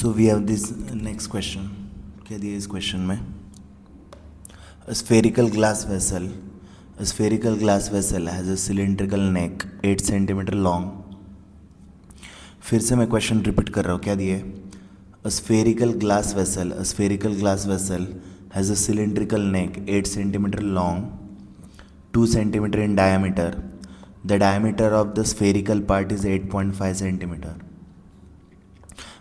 So we have this next question. क्या दिया इस क्वेश्चन में? A spherical glass vessel. A spherical glass vessel has a cylindrical neck 8 centimeter long. फिर से मैं क्वेश्चन रिपीट कर रहा हूँ. क्या दिया है? A spherical glass vessel. A spherical glass vessel has a cylindrical neck 8 centimeter long, 2 centimeter in diameter. The diameter of the spherical part is 8.5 centimeter.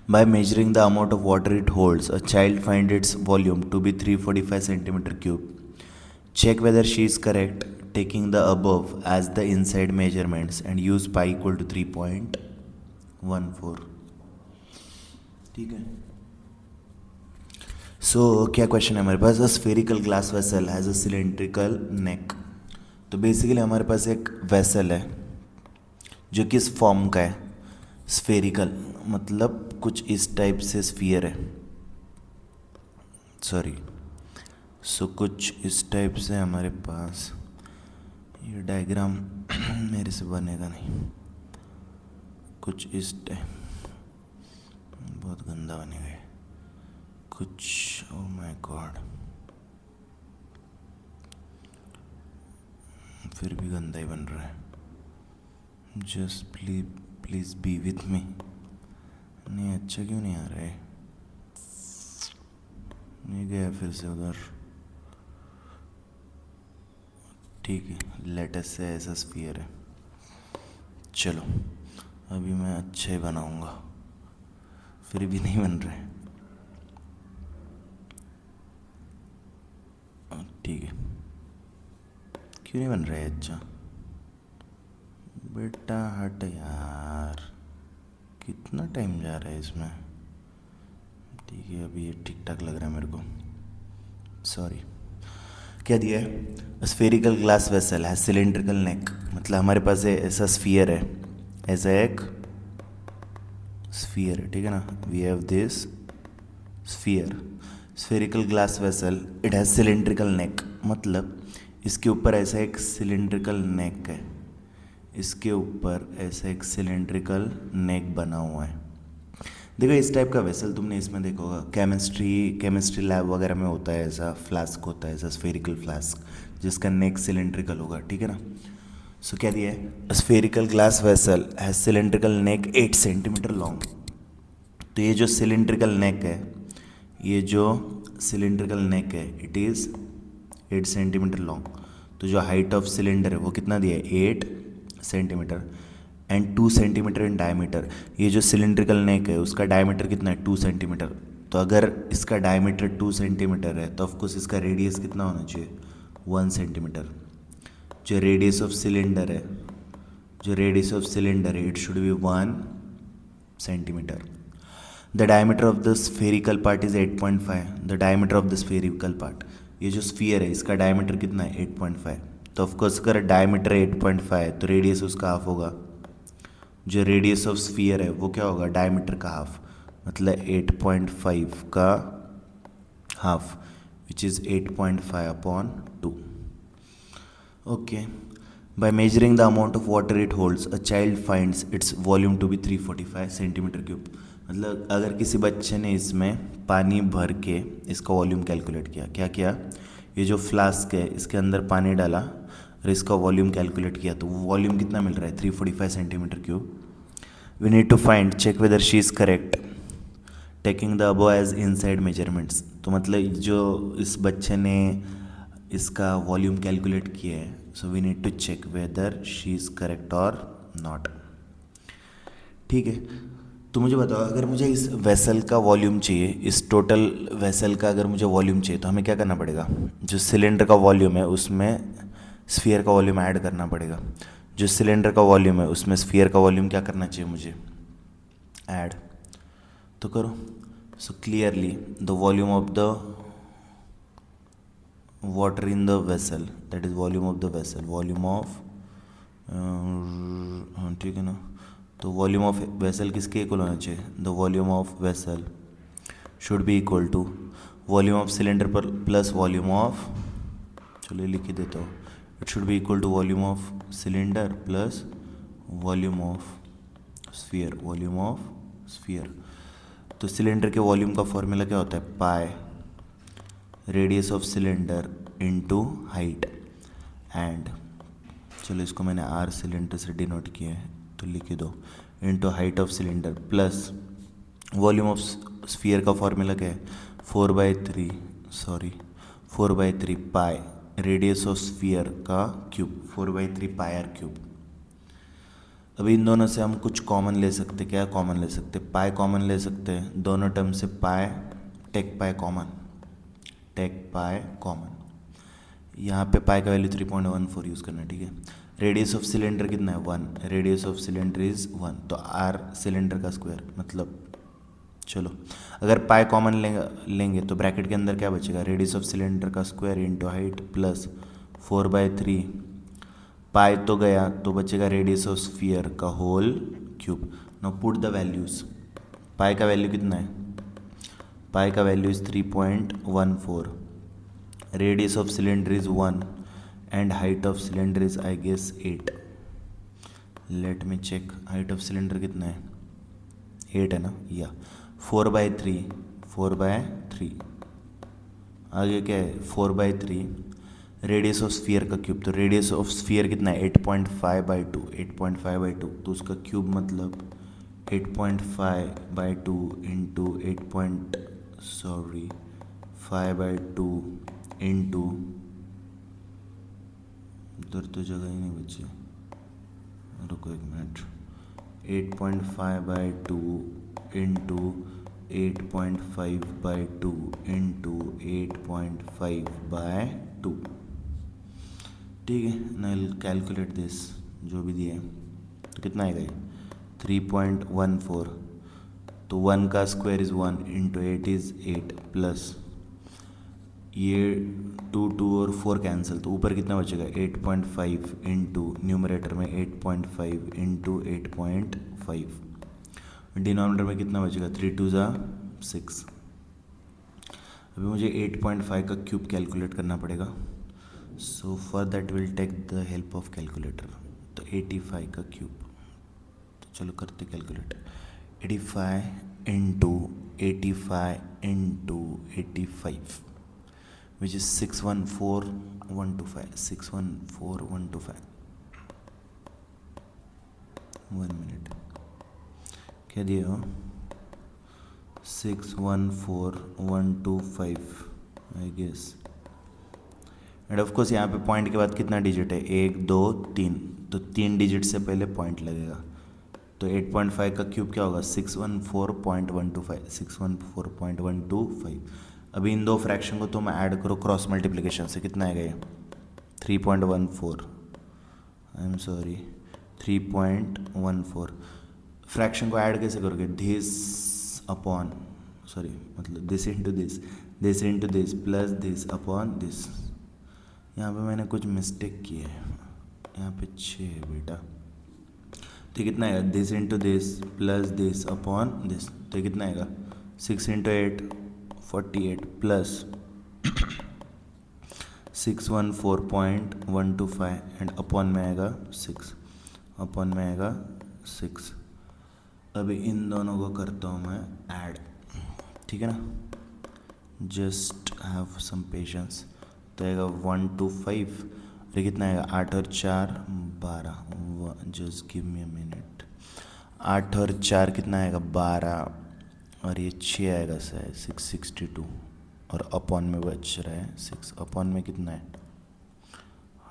By measuring the amount of water it holds, a child finds its volume to be 345 centimeter cube. Check whether she is correct, taking the above as the inside measurements and use pi equal to 3.14. ठीक है. So क्या question है हमारे पास? A spherical glass vessel has a cylindrical neck. तो basically हमारे पास एक vessel है जो किस फॉर्म का है? स्फेरिकल, मतलब कुछ इस टाइप से स्फीयर है. सॉरी, सो कुछ इस टाइप से हमारे पास. ये डायग्राम मेरे से बनेगा नहीं. कुछ इस टाइप, बहुत गंदा बनेगा ये कुछ. ओ माय गॉड, फिर भी गंदा ही बन रहा है. Just please be with me. नहीं, अच्छा क्यों नहीं आ रहा है? नहीं गया फिर से उधर. ठीक है, लेटेस्ट से ऐसा स्फीयर है. चलो अभी मैं अच्छा ही बनाऊंगा. फिर भी नहीं बन रहा है. ठीक है, क्यों नहीं बन रहा है? अच्छा बेटा हट यार, कितना टाइम जा रहा है इसमें. ठीक है, अभी ये ठीक ठाक लग रहा है मेरे को. सॉरी. क्या दिया है? स्फेरिकल ग्लास वेसल है सिलेंड्रिकल नेक, मतलब हमारे पास ऐसा स्फीयर है, ऐसा एक स्फीयर है. ठीक है ना, we have this sphere. Spherical glass vessel, it has cylindrical neck, मतलब इसके ऊपर ऐसा एक सिलेंड्रिकल नेक है. इसके ऊपर ऐसा एक सिलेंड्रिकल नेक बना हुआ है. देखो इस टाइप का वेसल तुमने इसमें देखा होगा, केमिस्ट्री लैब वगैरह में होता है. ऐसा फ्लास्क होता है, ऐसा स्फेरिकल फ्लास्क जिसका नेक सिलेंड्रिकल होगा. ठीक है ना. सो क्या दिया है? Spherical glass vessel has cylindrical neck 8 centimetre long. तो ये जो सिलेंड्रिकल नेक है, ये जो सिलेंड्रिकल नेक है, इट इज़ 8 सेंटीमीटर लॉन्ग. तो जो हाइट ऑफ सिलेंडर है वो कितना दिया है? 8 centimetre and 2 centimetre in diameter. ये जो सिलेंड्रिकल नेक है उसका डायमीटर कितना है? 2 सेंटीमीटर. तो अगर इसका डायमीटर 2 सेंटीमीटर है तो ऑफकोर्स इसका रेडियस कितना होना चाहिए? 1 सेंटीमीटर. जो रेडियस ऑफ सिलेंडर है, it should B 1 centimetre. The diameter of the spherical part is 8.5. The diameter of the spherical part, ये जो स्फीयर है इसका डायमीटर कितना है? 8.5. तो ऑफकोर्स अगर डायमीटर 8.5 है तो रेडियस उसका हाफ होगा. जो रेडियस ऑफ स्फीयर है वो क्या होगा? डायमीटर का हाफ, मतलब 8.5 का half, which is 8.5 upon 2. Okay. By measuring the amount of water it holds, a child finds its volume to be 345 centimetre cube. मतलब अगर किसी बच्चे ने इसमें पानी भर के इसका वॉल्यूम कैलकुलेट किया. क्या किया? ये जो फ्लास्क है इसके अंदर पानी डाला और इसका वॉल्यूम कैलकुलेट किया, तो वॉल्यूम कितना मिल रहा है? 345 centimetre cube. We need to find, check whether she is correct, taking the above as inside measurements. तो मतलब जो इस बच्चे ने इसका वॉल्यूम कैलकुलेट किया है, so we need to check whether she is correct और नॉट. ठीक है. तो मुझे बताओ, अगर मुझे इस वेसल का वॉल्यूम चाहिए, इस टोटल वेसल का अगर मुझे वॉल्यूम चाहिए तो हमें क्या करना पड़ेगा? जो सिलेंडर का वॉल्यूम है उसमें स्फीयर का वॉल्यूम ऐड करना पड़ेगा. जो सिलेंडर का वॉल्यूम है उसमें स्फीयर का वॉल्यूम क्या करना चाहिए मुझे? ऐड. तो करो. So clearly the volume of the water in the vessel, that is volume of the vessel, volume of, ठीक है ना. तो वॉल्यूम ऑफ वेसल किसके इक्वल होना चाहिए? The volume of vessel should be equal to volume of cylinder पर plus volume of, चलिए लिख ही देता हूँ, it should be equal to volume of cylinder plus volume of sphere. तो सिलेंडर के वॉल्यूम का फॉर्मूला क्या होता है, पाई radius of cylinder into height, and चलो इसको मैंने आर सिलेंडर से डिनोट किया है तो लिख दो, into height of cylinder plus volume of sphere का फॉर्मूला क्या है, 4/3 पाई रेडियस ऑफ स्फीयर का क्यूब, 4/3 पाई आर क्यूब। अभी इन दोनों से हम कुछ कॉमन ले सकते, क्या कॉमन ले सकते, पाई कॉमन ले सकते हैं, दोनों टर्म से पाई टेक पाई कॉमन, यहाँ पे पाई का वैल्यू 3.14 यूज़ करना है, ठीक है। रेडियस ऑफ सिलेंडर कितना है 1, रेडियस ऑफ सिलेंडर इज़ 1, तो आर सिलेंडर का स्क्वायर, मतलब चलो अगर पाई कॉमन लेंगे तो ब्रैकेट के अंदर क्या बचेगा, रेडियस ऑफ सिलेंडर का square into height plus 4/3 pi तो गया तो बचेगा रेडियस ऑफ स्फीयर का whole cube. Now put the values, pi का वैल्यू कितना है, पाई का value is 3.14, radius of cylinder is 1 and height of cylinder is I guess 8। Let me check, height of cylinder कितना है 8 है ना, या 4/3 आगे क्या है 4/3 रेडियस ऑफ स्फीयर का क्यूब, तो रेडियस ऑफ स्फीयर कितना है 8.5/2 तो उसका क्यूब मतलब 8.5/2 इंटू 5/2 इंटू, उधर तो जगह ही नहीं बची, रुको एक मिनट, 8.5/2 इंटू 8.5/2 इंटू 8.5/2, ठीक है ना। कैलकुलेट दिस, जो भी दिया है तो कितना आएगा ये 3.14, तो 1 का square is 1 into 8 is 8 plus ये 2 और 4 कैंसिल, तो ऊपर कितना बचेगा 8.5 इंटू न्यूमरेटर में 8.5 इंटू 8.5, डिनोमिनेटर में कितना बचेगा 3 2 ज़ा 6। अभी मुझे 8.5 का क्यूब कैलकुलेट करना पड़ेगा, so for that will take the help of calculator. तो 85 का क्यूब, तो चलो करते calculate, 85 into 85 which is 614,125 1 minute, क्या दिया हो 614,125 I guess, and of course यहाँ पे पॉइंट के बाद कितना डिजिट है 1 2 3, तो 3 डिजिट से पहले पॉइंट लगेगा, तो 8.5 का क्यूब क्या होगा 614.125। अभी इन दो फ्रैक्शन को तुम ऐड करो क्रॉस मल्टीप्लिकेशन से, कितना आएगा ये 3.14, आई एम सॉरी 3.14। फ्रैक्शन को ऐड कैसे करोगे, दिस अपॉन मतलब this into this into this plus this upon this. यहाँ पे मैंने कुछ मिस्टेक की है, यहाँ पे 6 है बेटा, तो कितना आएगा this into this plus this upon this, तो कितना आएगा 6 इंटू 8 48 प्लस 614.125 एंड अपॉन में आएगा 6। अभी इन दोनों को करता हूँ मैं ऐड, ठीक है ना, जस्ट हैव सम पेशेंस। तो आएगा 1 2 5, अरे कितना आएगा 8 और 4 12, just give me a minute, 8 और 4 कितना आएगा 12, और ये 6 आएगा शायद 662, और अपॉन में बच रहा है 6, अपॉन में कितना है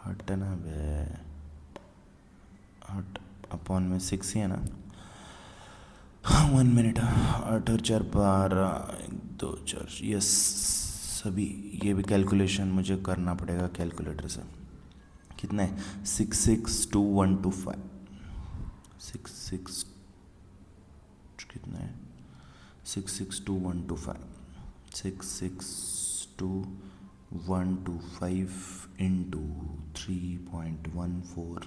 हटना बे, हट अपॉन में 6 ही है ना, 1 मिनट, 8 और 4 12 1 2 4, यस सभी, ये भी कैलकुलेशन मुझे करना पड़ेगा कैलकुलेटर से। कितना है 662,125, 66 कितना है 662,125 इंटू 3.14,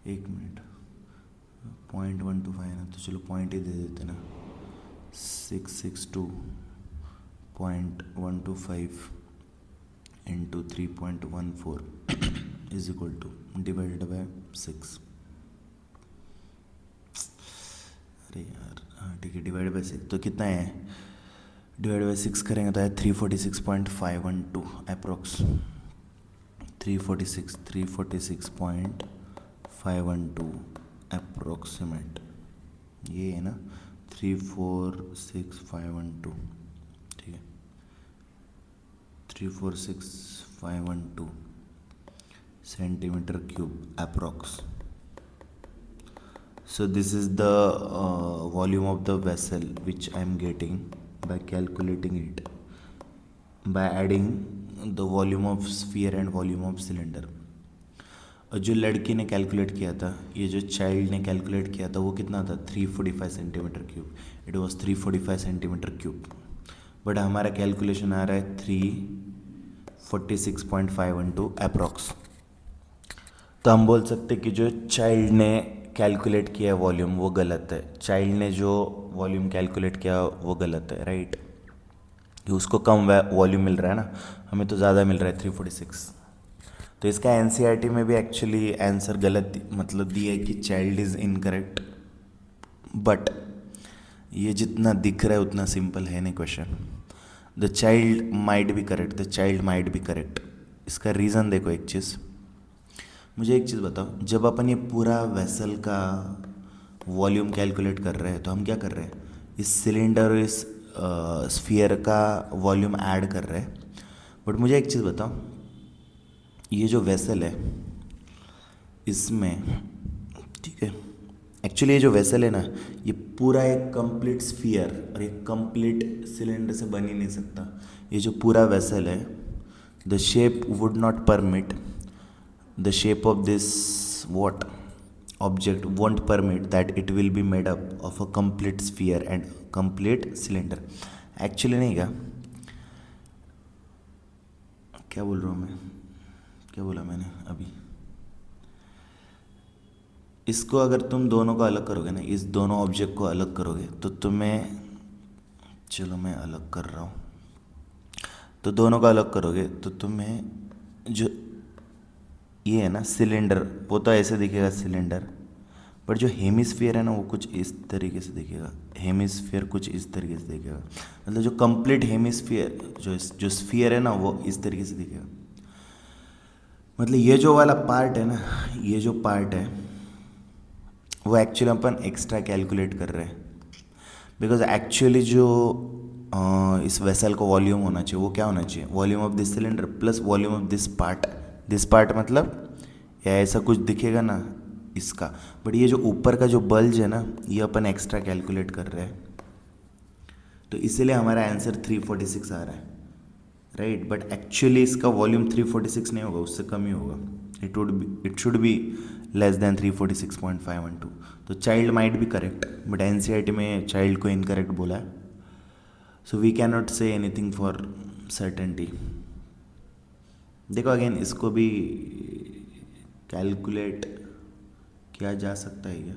एक मिनट 0.125 है ना, तो चलो पॉइंट ही दे देते ना, 662.125 into 3.14 is equal two divided by 6। अरे यार हाँ ठीक है, डिवाइड बाई 6 तो कितना है, डिवाइड बाई 6 करेंगे तो है 346.512 अप्रोक्स, 346.512 अप्रोक्सीमेट, ये है ना 346,512, ठीक है 346,512 centimetre cube approx. So this is the volume of the vessel which I am getting by calculating it by adding the volume of sphere and volume of cylinder. और जो लड़की ने कैलकुलेट किया था, ये जो चाइल्ड ने कैलकुलेट किया था, वो कितना था 345 centimetre cube. It was 345 centimetre cube, but हमारा कैलकुलेशन आ रहा है 346.512 अप्रॉक्स. तो हम बोल सकते कि जो चाइल्ड ने कैलकुलेट किया है वॉल्यूम वो गलत है, चाइल्ड ने जो वॉल्यूम कैलकुलेट किया वो गलत है, राइट. उसको कम वॉल्यूम मिल रहा है ना, हमें तो ज़्यादा मिल रहा है 346. तो इसका एनसीईआरटी में भी एक्चुअली आंसर गलत मतलब दिया है कि चाइल्ड इज़ इनकरेक्ट, बट ये जितना दिख रहा है उतना सिंपल है नहीं question. The child might be correct, the child might be correct. इसका रीज़न देखो, एक चीज़ मुझे एक चीज़ बताओ, जब अपन ये पूरा वेसल का वॉल्यूम कैलकुलेट कर रहे हैं तो हम क्या कर रहे हैं, इस सिलेंडर और इस स्फीयर का वॉल्यूम ऐड कर रहे हैं. बट मुझे एक चीज़ बताओ, ये जो वेसल है इसमें, ठीक है, एक्चुअली ये जो वेसल है ना, ये पूरा एक कंप्लीट स्फीयर और एक कंप्लीट सिलेंडर से बन ही नहीं सकता. ये जो पूरा वेसल है, the shape would not permit, the shape of this what object won't permit that it will be made up of a complete sphere and complete cylinder. Actually नहीं, क्या बोल रहा हूँ मैं, क्या बोला मैंने अभी, इसको अगर तुम दोनों को अलग करोगे ना, इस दोनों ऑब्जेक्ट को अलग करोगे तो तुम्हें, चलो मैं अलग कर रहा हूँ, तो दोनों को अलग करोगे तो तुम्हें जो ये है ना सिलेंडर, वो तो ऐसे दिखेगा सिलेंडर, पर जो हेमिस्फीयर है ना वो कुछ इस तरीके से दिखेगा, हेमिस्फीयर कुछ इस तरीके से दिखेगा. मतलब जो कंप्लीट हेमिस्फीयर जो स्फीयर है ना वो इस तरीके से दिखेगा. मतलब ये जो वाला पार्ट है ना, ये जो पार्ट है वो एक्चुअली अपन एक्स्ट्रा कैलकुलेट कर रहे हैं, बिकॉज एक्चुअली जो इस वेसल का वॉल्यूम होना चाहिए वो क्या होना चाहिए, volume of this cylinder plus volume of this part. This part मतलब या ऐसा कुछ दिखेगा ना इसका, बट ये जो ऊपर का जो बल्ज है ना ये अपन एक्स्ट्रा कैलकुलेट कर रहे हैं, तो इसीलिए हमारा आंसर 346 आ रहा है, राइट. बट एक्चुअली इसका वॉल्यूम 346 नहीं होगा, उससे कम ही होगा. It should be less than 346.512. तो child might be correct, but NCERT में चाइल्ड को इनकरेक्ट बोला है. So we can not say anything for certainty. देखो अगेन इसको भी कैलकुलेट किया जा सकता है क्या,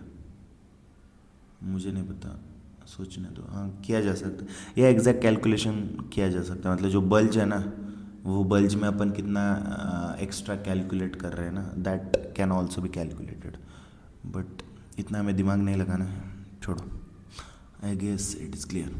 मुझे नहीं पता, सोचने दो. हाँ किया जा सकता है, या एग्जैक्ट कैलकुलेशन किया जा सकता है. मतलब जो बल्ज है ना, वो बल्ज में अपन कितना एक्स्ट्रा कैलकुलेट कर रहे हैं ना, that can also be calculated. But इतना हमें दिमाग नहीं लगाना है, छोड़ो. I guess it is clear.